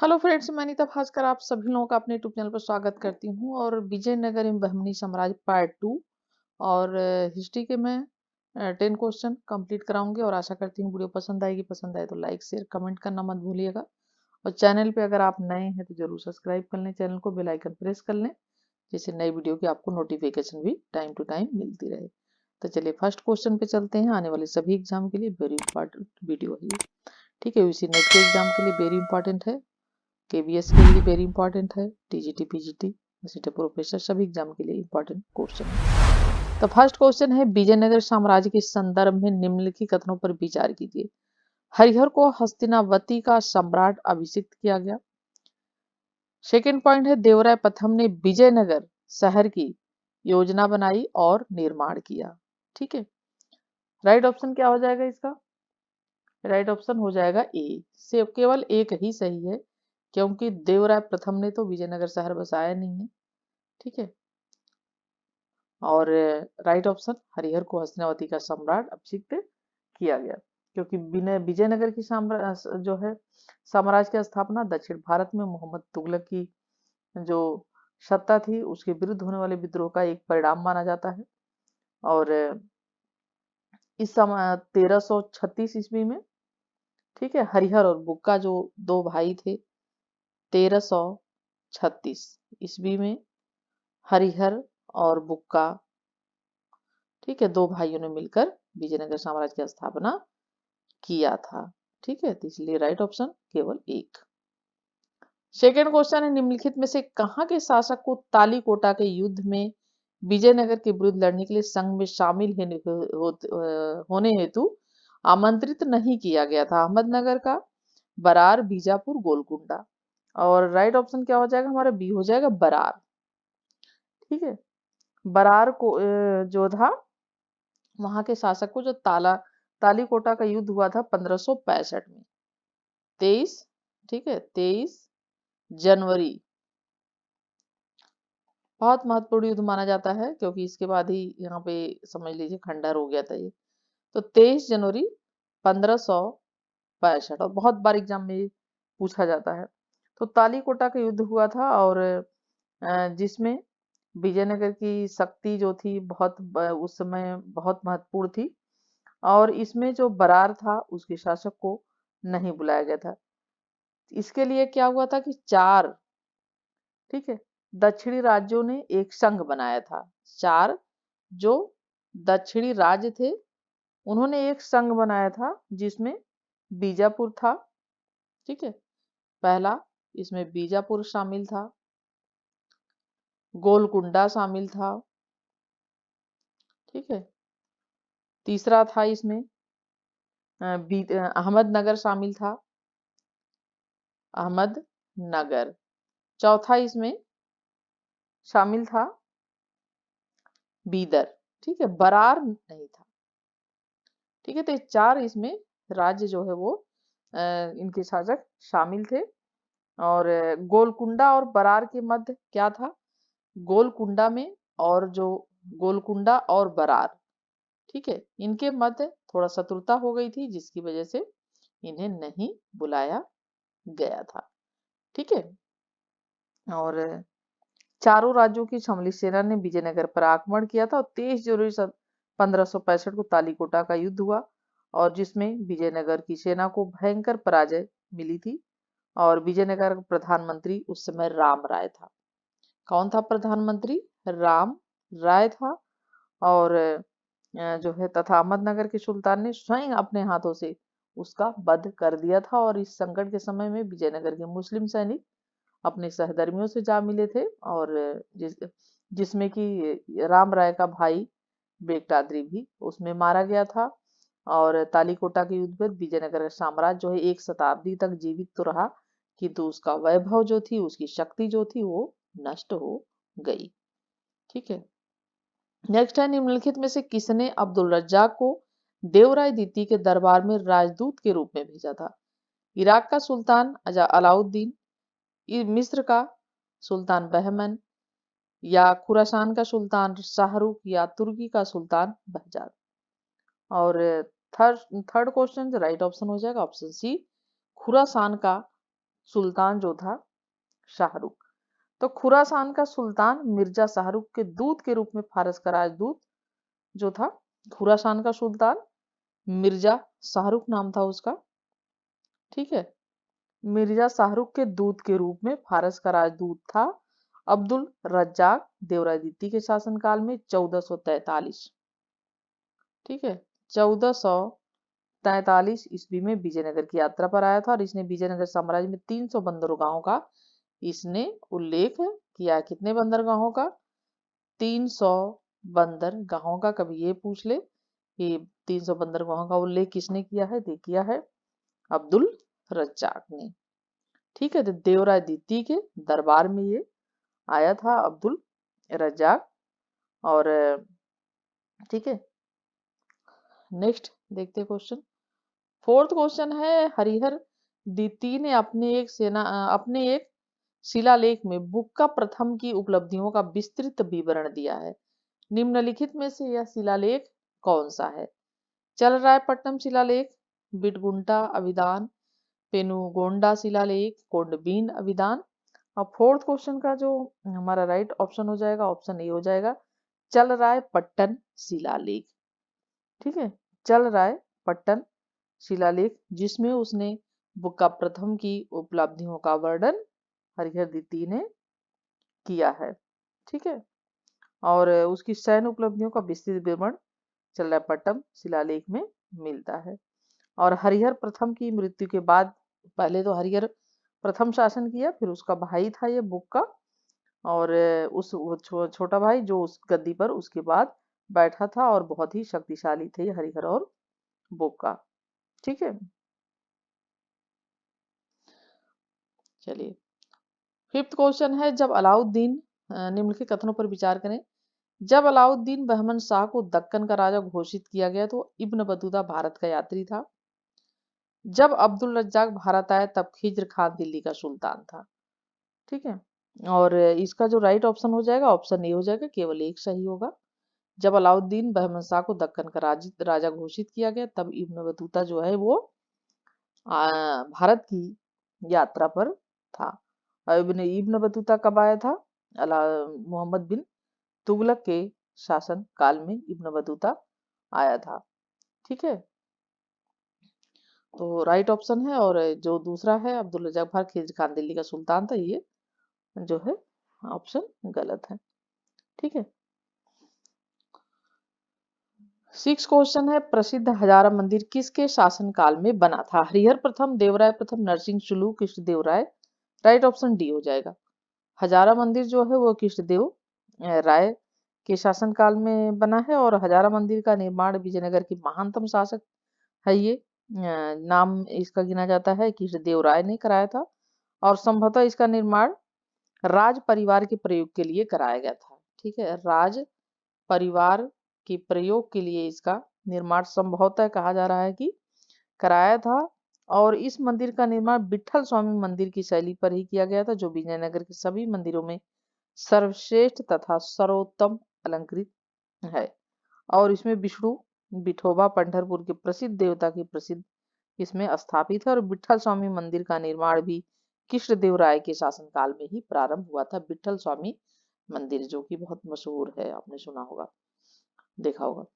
Hello friends, मैं अनीता भास्कर आप सभी लोगों का अपने यूट्यूब चैनल पर स्वागत करती हूँ। और विजयनगर एवं बहमनी साम्राज्य पार्ट 2 और हिस्ट्री के मैं 10 क्वेश्चन कंप्लीट कराऊंगी और आशा करती हूँ वीडियो पसंद आएगी। पसंद आए तो लाइक शेयर कमेंट करना मत भूलिएगा। और चैनल पे अगर आप नए हैं तो जरूर सब्सक्राइब कर लें, चैनल को बेल आइकन प्रेस कर लें, जिससे नई वीडियो की आपको नोटिफिकेशन भी टाइम टू टाइम मिलती रहे। तो चलिए फर्स्ट क्वेश्चन पे चलते हैं। आने वाले सभी एग्जाम के लिए वेरी इंपॉर्टेंट वीडियो है ये। ठीक है, यूसी नेट के एग्जाम के लिए वेरी इंपॉर्टेंट है, केबीएस के लिए वेरी इंपॉर्टेंट है, टीजीटी पीजीटी असिस्टेंट प्रोफेसर सभी एग्जाम के लिए इंपॉर्टेंट क्वेश्चन है। तो फर्स्ट क्वेश्चन है, विजयनगर साम्राज्य के संदर्भ में निम्नलिखित कथनों पर विचार कीजिए। हरिहर को हस्तिनावती का सम्राट अभिषिक्त किया गया। सेकेंड पॉइंट है, देवराय प्रथम ने विजयनगर शहर की योजना बनाई और निर्माण किया। ठीक है, राइट ऑप्शन क्या हो जाएगा इसका? राइट ऑप्शन हो जाएगा ए। से केवल एक ही सही है, क्योंकि देवराय प्रथम ने तो विजयनगर शहर बसाया नहीं है। ठीक है, और राइट ऑप्शन हरिहर को हस्तिनावती का सम्राट अभिषिक्त किया गया, क्योंकि विजयनगर की जो है साम्राज्य की स्थापना दक्षिण भारत में मोहम्मद तुगलक की जो सत्ता थी उसके विरुद्ध होने वाले विद्रोह का एक परिणाम माना जाता है। और इस समय 1336 ईस्वी में, ठीक है, हरिहर और बुक्का जो दो भाई थे, 1336 ईस्वी में हरिहर और बुक्का, ठीक है, दो भाइयों ने मिलकर विजयनगर साम्राज्य की स्थापना किया था। ठीक है, तो इसलिए राइट ऑप्शन केवल एक। सेकेंड क्वेश्चन है, निम्नलिखित में से कहां के शासक को तालीकोटा के युद्ध में विजयनगर के विरुद्ध लड़ने के लिए संघ में शामिल होने हेतु आमंत्रित नहीं किया गया था? अहमदनगर का, बरार, बीजापुर, गोलकुंडा। और राइट ऑप्शन क्या हो जाएगा हमारा? बी हो जाएगा, बरार। ठीक है, बरार को जो था वहां के शासक को जो तालीकोटा का युद्ध हुआ था 1565 में, 23, ठीक है, 23 जनवरी। बहुत महत्वपूर्ण युद्ध माना जाता है, क्योंकि इसके बाद ही यहाँ पे समझ लीजिए खंडहर हो गया था ये। तो 23 जनवरी 1565, और बहुत बार एग्जाम में पूछा जाता है। तो तालीकोटा का युद्ध हुआ था, और जिसमें विजयनगर की शक्ति जो थी उस समय बहुत महत्वपूर्ण थी। और इसमें जो बरार था उसके शासक को नहीं बुलाया गया था। इसके लिए क्या हुआ था कि चार, ठीक है, दक्षिणी राज्यों ने एक संघ बनाया था। चार जो दक्षिणी राज्य थे उन्होंने एक संघ बनाया था, जिसमें बीजापुर था। ठीक है, पहला इसमें बीजापुर शामिल था, गोलकुंडा शामिल था। ठीक है, तीसरा था इसमें अहमदनगर शामिल था, अहमदनगर। चौथा इसमें शामिल था बीदर। ठीक है, बरार नहीं था। ठीक है, तो चार इसमें राज्य जो है वो इनके शासक शामिल थे। और गोलकुंडा और बरार के मध्य क्या था? गोलकुंडा में और जो गोलकुंडा और बरार, ठीक है, इनके मध्य थोड़ा शत्रुता हो गई थी, जिसकी वजह से इन्हें नहीं बुलाया गया था। ठीक है, और चारों राज्यों की सम्मिलित सेना ने विजयनगर पर आक्रमण किया था, और 23 जनवरी 1565 को तालीकोटा का युद्ध हुआ, और जिसमें विजयनगर की सेना को भयंकर पराजय मिली थी। और विजयनगर का प्रधानमंत्री उस समय राम राय था। कौन था प्रधानमंत्री? राम राय था। और जो है तथा अहमदनगर के सुल्तान ने स्वयं अपने हाथों से उसका वध कर दिया था। और इस संकट के समय में विजयनगर के मुस्लिम सैनिक अपने सहधर्मियों से जा मिले थे, और जिसमें कि राम राय का भाई बेगटाद्री भी उसमें मारा गया था। और तालीकोटा के युद्ध में विजयनगर का साम्राज्य जो है 1 शताब्दी तक जीवित तो रहा, किंतु उसका वैभव जो थी, उसकी शक्ति जो थी, वो नष्ट हो गई। ठीक है, नेक्स्ट है, निम्नलिखित में से किसने अब्दुल रज्जाक को देवराय द्वितीय के दरबार में राजदूत के रूप में भेजा था? इराक का सुल्तान अलाउद्दीन, मिस्र का सुल्तान बहमन, या खुरासान का सुल्तान शाहरुख, या तुर्की का सुल्तान बहजाद। और third third question right option हो जाएगा ऑप्शन सी, खुरासान का सुल्तान जो था शाहरुख। तो खुरासान का सुल्तान मिर्जा शाहरुख के दूत के रूप में फारस का राजदूत जो था, खुरासान का सुल्तान मिर्जा शाहरुख नाम था उसका, ठीक है। मिर्जा शाहरुख के दूत के रूप में फारस का राजदूत था अब्दुल रज्जाक देवराय द्वितीय के शासनकाल में 1443, ठीक है। 1443 ईस्वी में विजयनगर की यात्रा पर आया था और इसने विजयनगर साम्राज्य में 300 बंदरगाहों का इसने उल्लेख किया। कितने बंदरगाहों का? 300 बंदरगाहों का। कभी ये पूछ ले कि 300 बंदरगाहों का उल्लेख किसने किया है? किया है अब्दुल रज्जाक ने, ठीक है। तो देवराय द्वितीय के दरबार में ये आया था अब्दुल रज्जाक, और ठीक है। नेक्स्ट देखते क्वेश्चन। फोर्थ क्वेश्चन है, हरिहर द्वितीय ने अपने एक शिलालेख में बुक्का प्रथम की उपलब्धियों का विस्तृत विवरण दिया है। निम्नलिखित में से यह शिलालेख कौन सा है? चलरायपट्टनम शिलालेख, बिटगुंटा अभिधान, पेनुगोंडा शिलालेख, कोंडबीन अभिधान। अब फोर्थ क्वेश्चन का जो हमारा राइट ऑप्शन हो जाएगा, ऑप्शन ए हो जाएगा, चलरायपट्टन शिलालेख, ठीक है। चलरायपट्टन शिलालेख, जिसमें उसने बुक्का प्रथम की उपलब्धियों का वर्णन हरिहर द्वितीय ने किया है, ठीक है। और उसकी सैन्य उपलब्धियों का विस्तृत विवरण चलरायपट्टनम शिलालेख में मिलता है। और हरिहर प्रथम की मृत्यु के बाद, पहले तो हरिहर प्रथम शासन किया, फिर उसका भाई था ये बुक्का, और छोटा भाई जो उस गद्दी पर उसके बाद बैठा था, और बहुत ही शक्तिशाली थे हरिहर और बुक्का, ठीक है। चलिए, फिफ्थ क्वेश्चन है, जब अलाउद्दीन निम्नलिखित कथनों पर विचार करें। जब अलाउद्दीन बहमन शाह को दक्कन का राजा घोषित किया गया तो इब्न बतूता भारत का यात्री था। जब अब्दुल रज्जाक भारत आया तब खिज्र खान दिल्ली का सुल्तान था, ठीक है। और इसका जो राइट ऑप्शन हो जाएगा, ऑप्शन ए हो जाएगा, केवल एक सही होगा। जब अलाउद्दीन बहमन शाह को दक्कन का राजा घोषित किया गया तब इब्न बतूता जो है वो भारत की यात्रा पर था। इब्न बतूता कब आया था? मोहम्मद बिन तुगलक के शासन काल में इब्न बतूता आया था, ठीक है। तो राइट ऑप्शन है, और जो दूसरा है अब्दुल रज्जाक भार खिज्र खान दिल्ली का सुल्तान था, ये जो है ऑप्शन गलत है, ठीक है। सिक्स क्वेश्चन है, प्रसिद्ध हजारा मंदिर किसके शासनकाल में बना था? हरिहर प्रथम, देवराय प्रथम, Narasimha Sulu, Krishnadevaraya. Right option D हो जाएगा। हजारा मंदिर जो है वो कृष्णदेव राय के शासनकाल में बना है, और हजारा मंदिर का निर्माण विजयनगर के महानतम शासक है ये, नाम इसका गिना जाता है, कृष्णदेव राय ने कराया था। और संभवतः इसका निर्माण राज परिवार के प्रयोग के लिए कराया गया था, ठीक है। राज परिवार के प्रयोग के लिए इसका निर्माण संभवतः कहा जा रहा है कि कराया था। और इस मंदिर का निर्माण विठल स्वामी मंदिर की शैली पर ही किया गया था, जो विजयनगर के सभी मंदिरों में सर्वश्रेष्ठ तथा सर्वोत्तम अलंकृत है। और इसमें विष्णु विठोबा पंढरपुर के प्रसिद्ध देवता की प्रसिद्ध इसमें स्थापित है। और विठल स्वामी मंदिर का निर्माण भी कृष्णदेव राय के शासनकाल में ही प्रारंभ हुआ था। विठल स्वामी मंदिर जो कि बहुत मशहूर है, आपने सुना होगा, देखा होगा।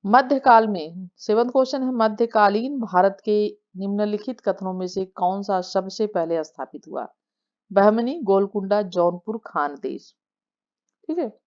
मध्यकाल में, सेवंथ क्वेश्चन है, मध्यकालीन भारत के निम्नलिखित कथनों में से कौन सा सबसे पहले स्थापित हुआ? बहमनी, गोलकुंडा, जौनपुर, खानदेश, ठीक है।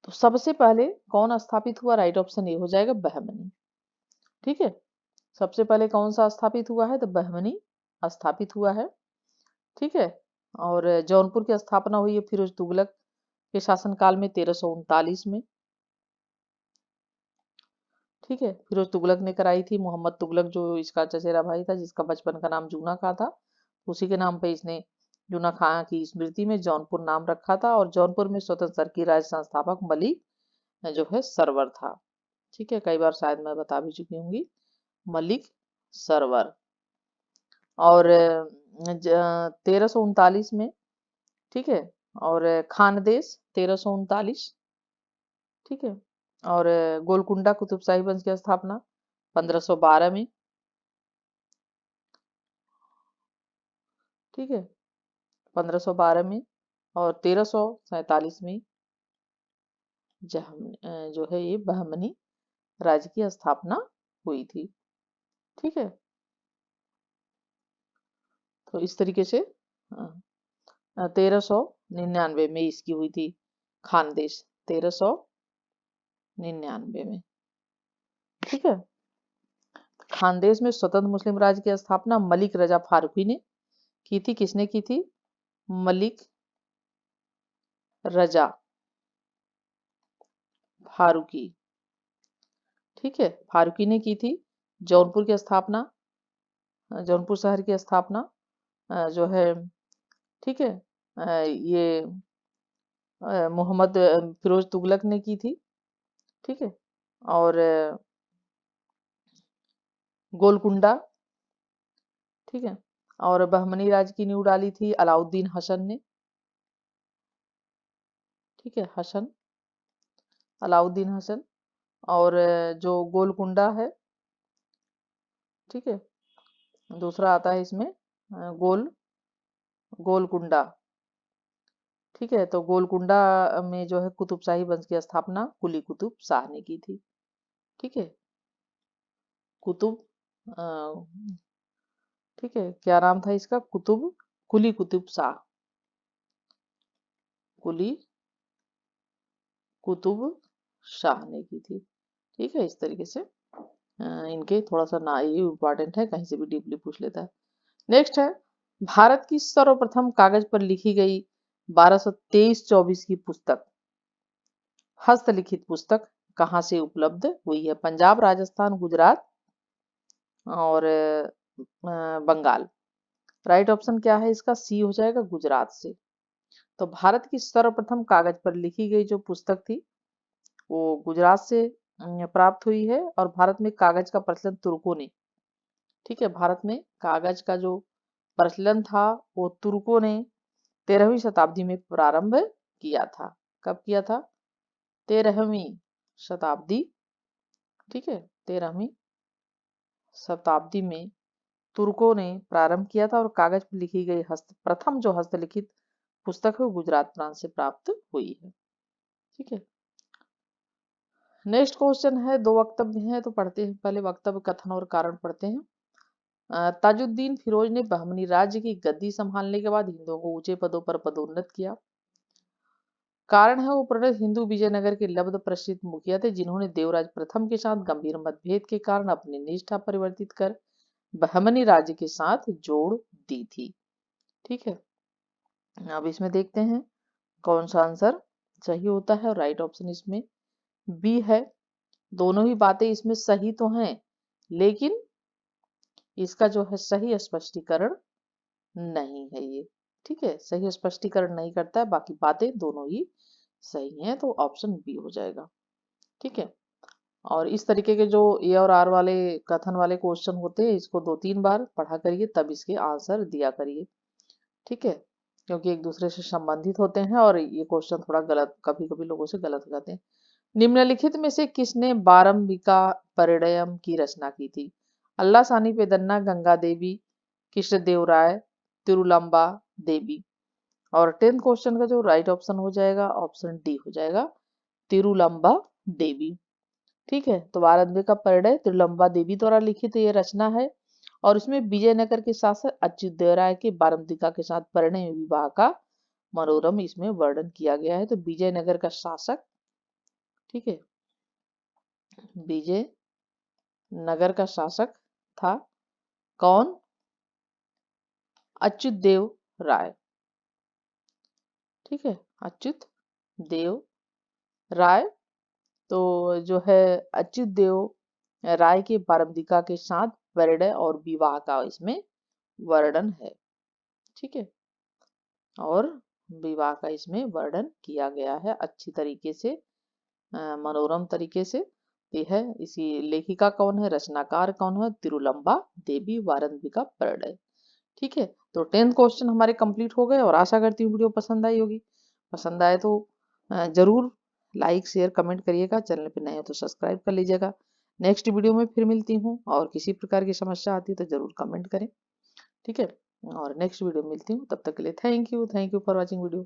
तो सबसे पहले कौन स्थापित हुआ? राइट ऑप्शन ए हो जाएगा, बहमनी, ठीक है। सबसे पहले कौन सा स्थापित हुआ है? तो बहमनी स्थापित हुआ है, ठीक है। और जौनपुर की स्थापना हुई है फिरोज तुगलक के शासनकाल में 1339 में, ठीक है। फिरोज तुगलक ने कराई थी। मोहम्मद तुगलक जो इसका चचेरा भाई था, जिसका बचपन का नाम जूना खां था, उसी के नाम पे इसने जूना खां की स्मृति में जौनपुर नाम रखा था। और जौनपुर में स्वतंत्र की राज संस्थापक मलिक जो है सरवर था, ठीक है। कई बार शायद मैं बता भी चुकी होंगी, मलिक सरवर। और 1339 में, ठीक है। और खानदेश 1339, ठीक है। और गोलकुंडा कुतुबशाही वंश की स्थापना 1512 में, ठीक है, 1512 में, और 1347 में जो है ये बहमनी राज्य की स्थापना हुई थी। ठीक है, तो इस तरीके से 1399 में इसकी हुई थी खानदेश, 1399 में। ठीक है, खानदेश में स्वतंत्र मुस्लिम राज्य की स्थापना मलिक रजा फारूकी ने की थी। किसने की थी? मलिक रजा फारूकी। ठीक है, फारूकी ने की थी। जौनपुर की स्थापना, जौनपुर शहर की स्थापना जो है, ठीक है, ये मोहम्मद फिरोज तुगलक ने की थी। ठीक है, और गोलकुंडा, ठीक है, और बहमनी राज्य की नींव डाली थी अलाउद्दीन हसन ने। ठीक है, हसन, अलाउद्दीन हसन। और जो गोलकुंडा है, ठीक है, दूसरा आता है इसमें गोलकुंडा। ठीक है, तो गोलकुंडा में जो है कुतुबशाही वंश की स्थापना कुली कुतुब शाह ने की थी। ठीक है, कुतुब अ, ठीक है, क्या नाम था इसका? कुली कुतुब शाह, कुली कुतुब शाह ने की थी। ठीक है, इस तरीके से इनके थोड़ा सा ना, ये इम्पोर्टेंट है, कहीं से भी डीपली पूछ लेता है। नेक्स्ट है, भारत की सर्वप्रथम कागज पर लिखी गई 1223-24 की पुस्तक, हस्तलिखित पुस्तक कहाँ से उपलब्ध हुई है? पंजाब, राजस्थान, गुजरात और बंगाल। राइट ऑप्शन क्या है इसका? सी हो जाएगा, गुजरात से। तो भारत की सर्वप्रथम कागज पर लिखी गई जो पुस्तक थी वो गुजरात से प्राप्त हुई है। और भारत में कागज का प्रचलन तुर्कों ने, ठीक है, भारत में कागज का जो प्रचलन था वो तुर्कों ने 13वीं शताब्दी में प्रारंभ किया था। कब किया था? 13वीं शताब्दी। ठीक है, 13वीं शताब्दी में तुर्कों ने प्रारंभ किया था, और कागज पर लिखी गई प्रथम जो हस्तलिखित पुस्तक है वो गुजरात प्रांत से प्राप्त हुई है। ठीक है, नेक्स्ट क्वेश्चन है, दो वक्तव्य हैं तो पढ़ते हैं। पहले वक्तव्य, कथन और कारण पढ़ते हैं। ताजुद्दीन फिरोज ने बहमनी राज्य की गद्दी संभालने के बाद हिंदुओं को ऊंचे पदों पर पदोन्नत किया। कारण है वो प्रणत हिंदू विजयनगर के लब्ध प्रसिद्ध मुखिया थे, जिन्होंने देवराज प्रथम के साथ गंभीर मतभेद के कारण अपनी निष्ठा परिवर्तित कर बहमनी राज्य के साथ जोड़ दी थी। ठीक है, अब इसमें देखते हैं कौन सा आंसर सही होता है, और राइट ऑप्शन इसमें बी है। दोनों ही बातें इसमें सही तो हैं, लेकिन इसका जो है सही स्पष्टीकरण नहीं है ये। ठीक है, सही स्पष्टीकरण नहीं करता है, बाकी बातें दोनों ही सही हैं, तो ऑप्शन बी हो जाएगा। ठीक है, और इस तरीके के जो ए और आर वाले कथन वाले क्वेश्चन होते हैं, इसको 2-3 बार पढ़ा करिए, तब इसके आंसर दिया करिए। ठीक है, क्योंकि एक दूसरे से संबंधित होते हैं, और ये क्वेश्चन थोड़ा गलत, कभी कभी लोगों से गलत हो जाते हैं। निम्नलिखित में से किसने बारंबिका परिणयम की रचना की थी? अल्लाह सानी पेदन्ना, गंगा देवी, कृष्णदेव राय, तिरुलंबा देवी। और 10th क्वेश्चन का जो राइट ऑप्शन हो जाएगा, ऑप्शन डी हो जाएगा, तिरुलंबा देवी। ठीक है, तो बारंबिका परिणय तिरुलंबा देवी द्वारा लिखित ये रचना है, और इसमें विजयनगर के शासक अच्युतदेव राय के बारंबिका के साथ परिणय विवाह का मनोरम इसमें वर्णन किया गया है। तो विजयनगर का शासक, ठीक है, विजय नगर का शासक था कौन? अच्युतदेव राय। ठीक है, अच्युत देव राय। तो जो है अच्युतदेव राय के बारंबिका के साथ परिणय और विवाह का इसमें वर्णन है। ठीक है, और विवाह का इसमें वर्णन किया गया है अच्छी तरीके से, मनोरम तरीके से। ये है, इसी लेखिका कौन है, रचनाकार कौन है? तिरुलंबा देवी, वारंबिका परिणय। ठीक है, तो 10th क्वेश्चन हमारे कंप्लीट हो गए, और आशा करती हूँ वीडियो पसंद आई होगी। पसंद आए तो जरूर लाइक शेयर कमेंट करिएगा, चैनल पे नए हो तो सब्सक्राइब कर लीजिएगा। नेक्स्ट वीडियो में फिर मिलती हूँ, और किसी प्रकार की समस्या आती है तो जरूर कमेंट करें। ठीक है। और नेक्स्ट वीडियो में मिलती हूँ। तब तक के लिए thank you for watching video.